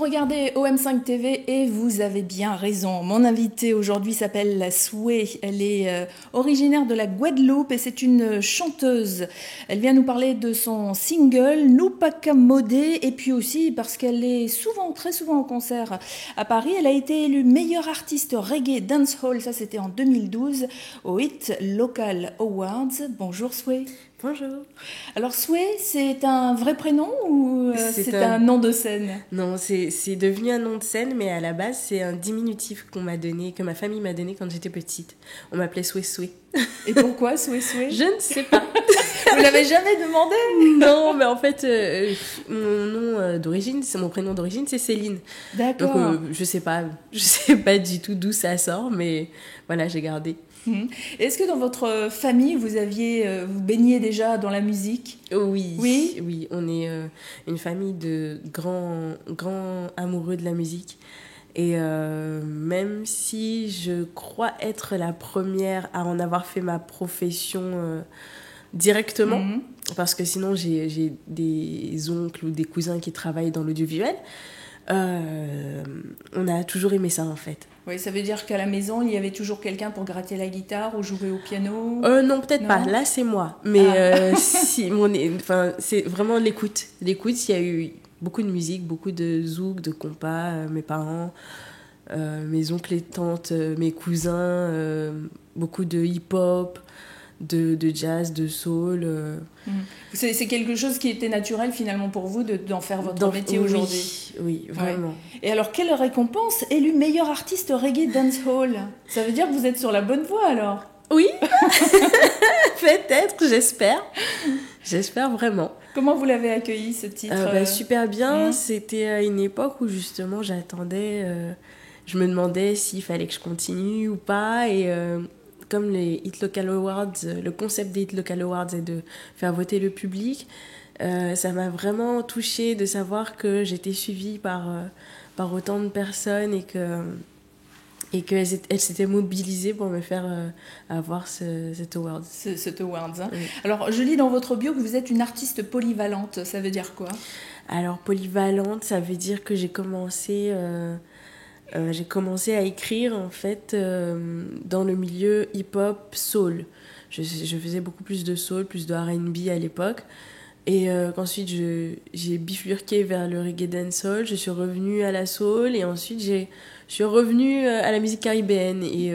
regardez OM5 TV et vous avez bien raison. Mon invitée aujourd'hui s'appelle Sway. Elle est originaire de la Guadeloupe et c'est une chanteuse. Elle vient nous parler de son single Nupaka Modé et puis aussi parce qu'elle est très souvent en concert à Paris. Elle a été élue meilleure artiste reggae dancehall, ça c'était en 2012 au Hit Local Awards. Bonjour Sway. Bonjour. Alors Sway, c'est un vrai prénom ou c'est un nom de scène? Non, c'est devenu un nom de scène, mais à la base, c'est un diminutif qu'on m'a donné, que ma famille m'a donné quand j'étais petite. On m'appelait Sway Sway. Et pourquoi Sway Sway? Je ne sais pas. Vous l'avez jamais demandé? Non, mais en fait, mon nom d'origine, c'est mon prénom d'origine, c'est Céline. D'accord. Donc, je sais pas du tout d'où ça sort, mais voilà, j'ai gardé. Est-ce que dans votre famille, vous baigniez déjà dans la musique? Oui, on est une famille de grands amoureux de la musique. Et même si je crois être la première à en avoir fait ma profession directement, parce que sinon j'ai des oncles ou des cousins qui travaillent dans l'audiovisuel, on a toujours aimé ça en fait. Oui, ça veut dire qu'à la maison, il y avait toujours quelqu'un pour gratter la guitare ou jouer au piano? Non, peut-être pas. Là, c'est moi. Mais c'est vraiment l'écoute. L'écoute, il y a eu beaucoup de musique, beaucoup de zouk, de compas, mes parents, mes oncles et tantes, mes cousins, beaucoup de hip-hop, de jazz, de soul. C'est quelque chose qui était naturel finalement pour vous d'en faire votre métier aujourd'hui? Oui, vraiment. Ouais. Et alors, quelle récompense? Élu meilleur artiste reggae dancehall. Ça veut dire que vous êtes sur la bonne voie alors? Oui, peut-être, j'espère. J'espère vraiment. Comment vous l'avez accueilli ce titre? Super bien. C'était à une époque où justement j'attendais, je me demandais s'il fallait que je continue ou pas. Et comme les Hit Local Awards, le concept des Hit Local Awards est de faire voter le public, ça m'a vraiment touchée de savoir que j'étais suivie par autant de personnes et qu'elles s'étaient mobilisées pour me faire avoir cet award. Cet award, hein. Oui. Alors, je lis dans votre bio que vous êtes une artiste polyvalente. Ça veut dire quoi? Alors, polyvalente, ça veut dire que j'ai commencé à écrire, en fait, dans le milieu hip-hop soul. Je faisais beaucoup plus de soul, plus de R&B à l'époque. Et qu'ensuite, j'ai bifurqué vers le reggae dancehall. Je suis revenue à la soul et ensuite, je suis revenue à la musique caribéenne. Et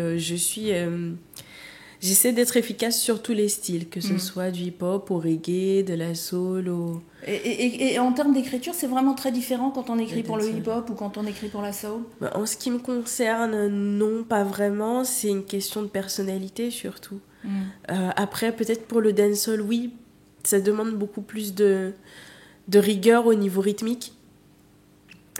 j'essaie d'être efficace sur tous les styles, que ce soit du hip-hop au reggae, de la soul au... Et en termes d'écriture, c'est vraiment très différent quand on écrit pour le hip-hop ou quand on écrit pour la soul? En ce qui me concerne, non, pas vraiment. C'est une question de personnalité surtout. Après, peut-être pour le dancehall, oui, ça demande beaucoup plus de rigueur au niveau rythmique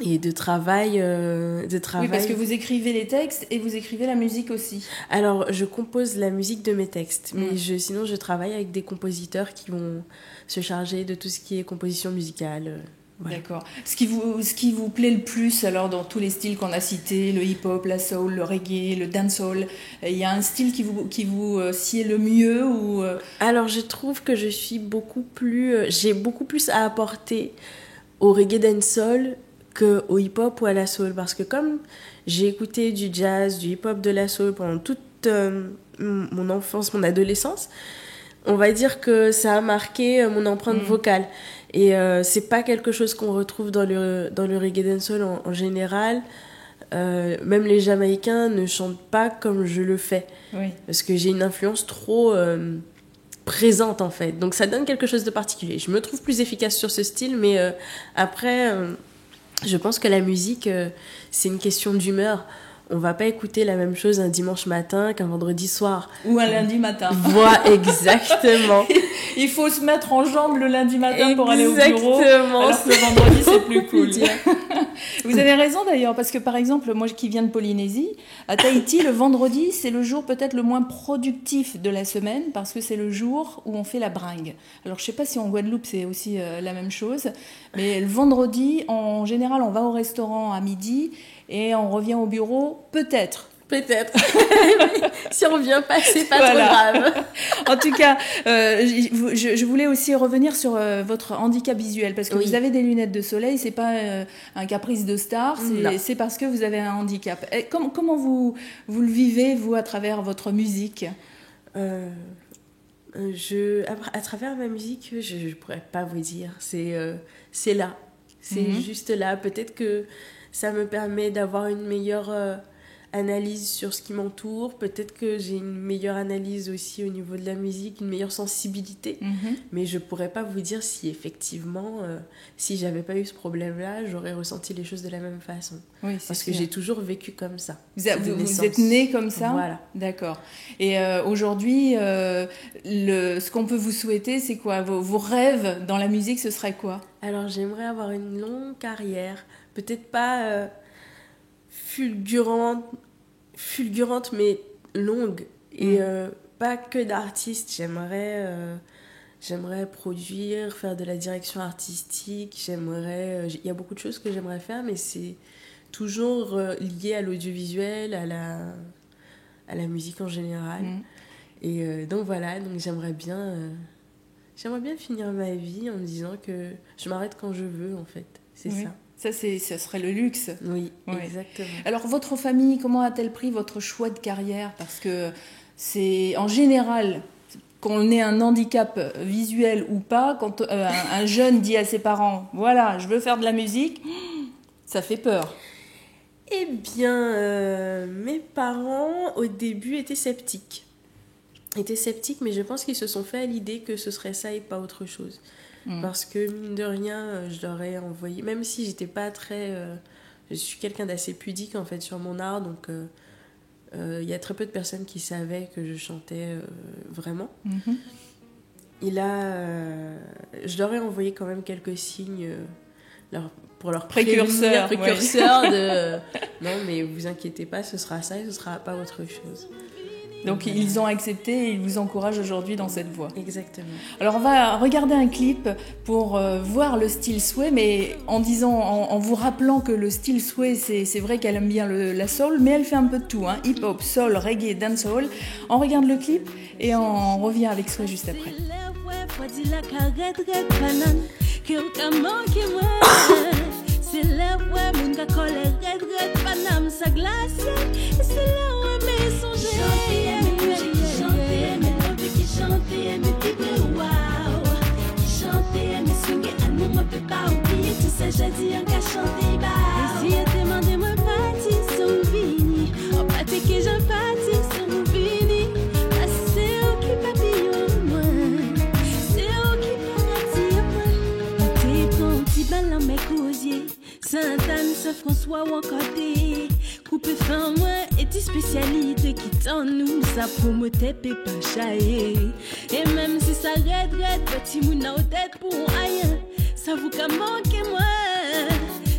et de travail. Oui, parce que vous écrivez les textes et vous écrivez la musique aussi. Alors, je compose la musique de mes textes, mais sinon, je travaille avec des compositeurs qui vont se charger de tout ce qui est composition musicale. Voilà. D'accord. Ce qui vous plaît le plus alors dans tous les styles qu'on a cités, le hip-hop, la soul, le reggae, le dancehall, il y a un style qui vous sied le mieux ou Alors je trouve que j'ai beaucoup plus à apporter au reggae dancehall qu'au hip-hop ou à la soul, parce que comme j'ai écouté du jazz, du hip-hop, de la soul pendant toute mon enfance, mon adolescence, on va dire que ça a marqué mon empreinte vocale. Et c'est pas quelque chose qu'on retrouve dans le reggae dancehall en général. Même les Jamaïcains ne chantent pas comme je le fais. Oui. Parce que j'ai une influence trop présente en fait. Donc ça donne quelque chose de particulier. Je me trouve plus efficace sur ce style, mais après, je pense que la musique, c'est une question d'humeur. On va pas écouter la même chose un dimanche matin qu'un vendredi soir. Ou un lundi matin. Voilà, exactement. Il faut se mettre en jambe le lundi matin pour aller au bureau. Exactement. Alors que le vendredi, c'est plus cool. Vous avez raison d'ailleurs, parce que par exemple, moi qui viens de Polynésie, à Tahiti, le vendredi, c'est le jour peut-être le moins productif de la semaine, parce que c'est le jour où on fait la bringue. Alors je sais pas si en Guadeloupe c'est aussi la même chose, mais le vendredi, en général, on va au restaurant à midi et on revient au bureau peut-être Peut-être. Si on vient pas, c'est pas Voilà. trop grave. En tout cas, je voulais aussi revenir sur votre handicap visuel, parce que Oui. vous avez des lunettes de soleil, c'est pas un caprice de star, Non. c'est parce que vous avez un handicap. Et comment vous le vivez, vous, à travers votre musique? À travers ma musique, je pourrais pas vous dire. C'est là. C'est juste là. Peut-être que ça me permet d'avoir une meilleure analyse sur ce qui m'entoure. Peut-être que j'ai une meilleure analyse aussi au niveau de la musique, une meilleure sensibilité. Mais je pourrais pas vous dire si effectivement, si j'avais pas eu ce problème-là, j'aurais ressenti les choses de la même façon. Oui, c'est Parce que sûr. j'ai toujours vécu comme ça. Vous de naissance. êtes né comme ça? Voilà. D'accord. Et aujourd'hui, ce qu'on peut vous souhaiter, c'est quoi? Vos rêves dans la musique, ce serait quoi? Alors j'aimerais avoir une longue carrière, peut-être pas fulgurante, mais longue. Et pas que d'artiste. J'aimerais produire, faire de la direction artistique. Il y a beaucoup de choses que j'aimerais faire, mais c'est toujours lié à l'audiovisuel, à la musique en général. Et donc voilà, donc j'aimerais bien finir ma vie en me disant que je m'arrête quand je veux, en fait. C'est Oui. ça. Ça, ce serait le luxe. Oui, Ouais. exactement. Alors, votre famille, comment a-t-elle pris votre choix de carrière? Parce que c'est en général, qu'on ait un handicap visuel ou pas, quand un jeune dit à ses parents, voilà, je veux faire de la musique, ça fait peur. Eh bien, mes parents, au début, étaient sceptiques, mais je pense qu'ils se sont fait à l'idée que ce serait ça et pas autre chose. Parce que, mine de rien, je leur ai envoyé, même si j'étais pas très... je suis quelqu'un d'assez pudique, en fait, sur mon art, donc il y a très peu de personnes qui savaient que je chantais vraiment. Et là, je leur ai envoyé quand même quelques signes pour leur précurseur de... Non, mais vous inquiétez pas, ce sera ça et ce sera pas autre chose. Donc ils ont accepté et ils vous encouragent aujourd'hui dans cette voie. Exactement. Alors on va regarder un clip pour voir le style sway, mais en vous rappelant que le style sway, c'est vrai qu'elle aime bien la soul, mais elle fait un peu de tout, hein, hip-hop, soul, reggae, dancehall. On regarde le clip et on revient avec sway juste après. C'est là où mon gars colle red panam sa glace. C'est là où mes songes chanter, mes lobes qui chanter, mes vibrer waouh. Qui chanter, mes swinguer, à nous on peut pas oublier tout ça j'ai dit en qu'à chanter bah. Et si elle demande moi parti son vini, en pâté que j'en parti son vini. C'est au qui papillon moi, c'est au qui paradis moi. T'es bon petit ballon mes cousiers. Sainte-Anne, Saint-François ou encore des coupes fin moi et tes spécialités qui t'en nous ça pour me taper pas chailler. Et même si ça regrette, petit mouna au tête pour rien, ça vous qu'à manquer moi.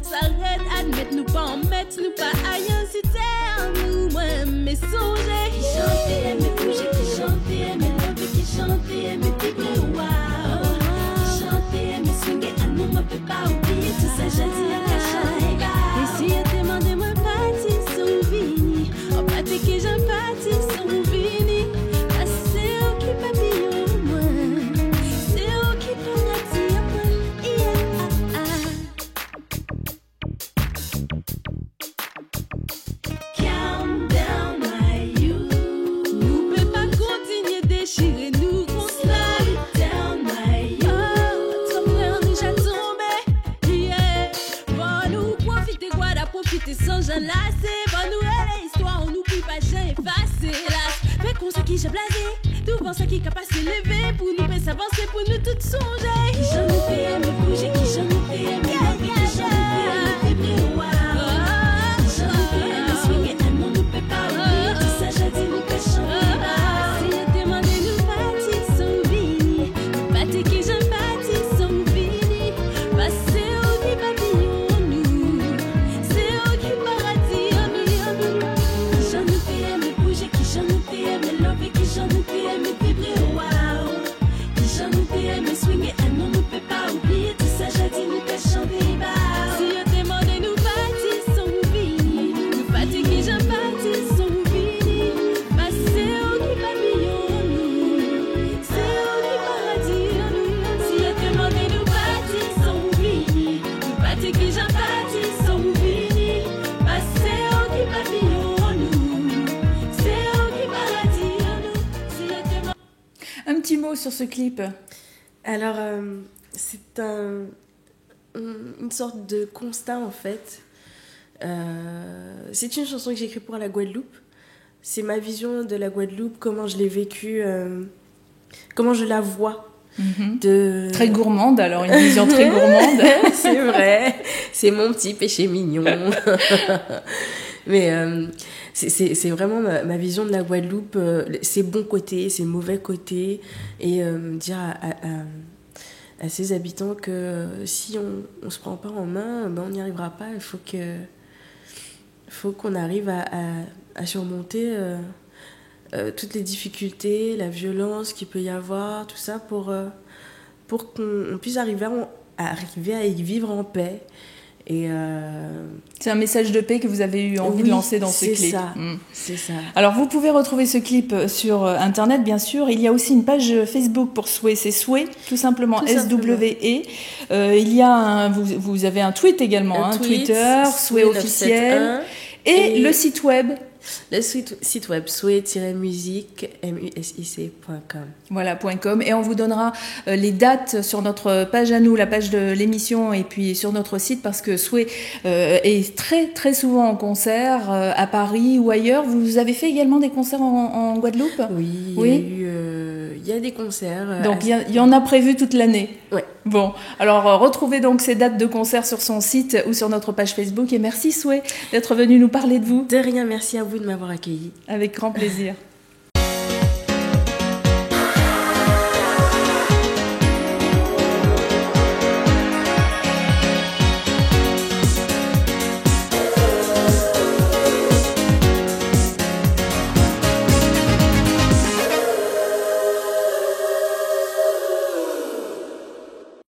Ça regrette, admettre nous pas en mettre nous pas rien si t'es en nous moi. Mais songez qui chanter, mes bouger qui chanter, mes lobes qui chanter, mes vibrer waouh. Qui chanter, mes swinguer à nous on peut pas oublier tout ça j'ai dit. Et si elle demandait moi parti son vini, en pâté que j'en parti son vini. Ah c'est au qui papillon moi, c'est au qui paradis moi. Calm down my youth. Nous peut pas continuer déchirer nous qu'on slide down my youth. Oh, ton frère nous j'ai tombé, yeah. Bon nous profiter quoi d'à profiter sans j'en lasser. Bon nous elle histoire on n'oublie pas j'ai effacé là. Fait qu'on se qui j'ai blasé, tout pense qui capable s'élever pour nous faire s'avancer pour nous toutes songer. Qui j'en ai fait me bouger, qui j'en ai fait me lever, qui j'en ai fait me vibrer wow. Qui j'en ai fait me swinguer, elle m'en nous peut pas oublier tout ça j'ai dit nous peut chanter. Si elle demandait nous partir son vini, pâté qui j'en parti son vini. Passer au qui papillon nous, c'est au qui paradis nous. Qui j'en ai fait me bouger, qui j'en ai fait me lever, qui j'en ai fait me vibrer wow. Qui j'en ai fait me swinguer, elle m'en nous peut pas oublier tout ça j'ai dit nous peut chanter. Si elle demandait nous partir son vini, nous partir qui j'en parti son sur ce clip? Alors, c'est une sorte de constat en fait. C'est une chanson que j'ai écrite pour la Guadeloupe. C'est ma vision de la Guadeloupe, comment je l'ai vécue, comment je la vois. Très gourmande, alors une vision très gourmande. C'est vrai, c'est mon petit péché mignon. Mais c'est vraiment ma vision de la Guadeloupe, ses bons côtés, ses mauvais côtés, et dire à ses habitants que si on se prend pas en main, ben on n'y arrivera pas. Il faut qu'on arrive à surmonter toutes les difficultés, la violence qu'il peut y avoir, tout ça pour qu'on puisse arriver à y vivre en paix. Et c'est un message de paix que vous avez eu envie de lancer dans ce clip. C'est ça. Alors vous pouvez retrouver ce clip sur internet bien sûr. Il y a aussi une page Facebook pour Sway, c'est Sway, tout simplement S-W-E. Il y a vous avez un tweet également, Twitter, Sway officiel, et le site web. Le site web sway-music.com. Voilà, .com. Et on vous donnera les dates sur notre page à nous, la page de l'émission, et puis sur notre site, parce que Sway est très très souvent en concert à Paris ou ailleurs. Vous avez fait également des concerts en Guadeloupe? Oui. Il y a des concerts. Donc il y en a prévu toute l'année. Ouais. Bon, alors retrouvez donc ces dates de concerts sur son site ou sur notre page Facebook. Et merci Sway d'être venu nous parler de vous. De rien, merci à vous de m'avoir accueilli. Avec grand plaisir.